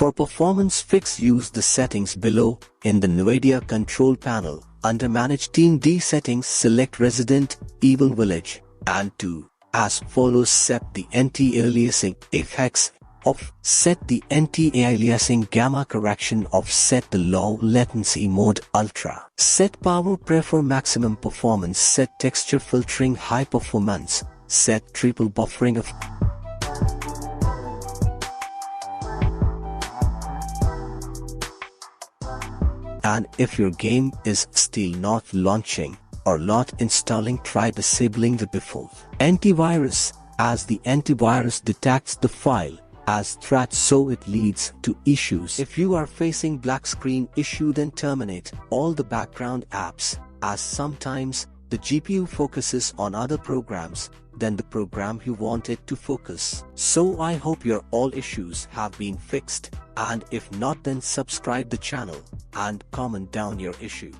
For performance fix, use the settings below in the NVIDIA control panel. Under Manage TeamD settings, select Resident Evil Village and 2. As follows: set the anti-aliasing FX off, set the anti-aliasing gamma correction off, set the low latency mode ultra, set power prefer maximum performance, set texture filtering high performance, set triple buffering of. And if your game is still not launching or not installing, try disabling the default antivirus, as the antivirus detects the file as threat, so it leads to issues. If you are facing black screen issue, then terminate all the background apps, as sometimes the GPU focuses on other programs than the program you want it to focus. So I hope your all issues have been fixed, and if not, then subscribe the channel and comment down your issue.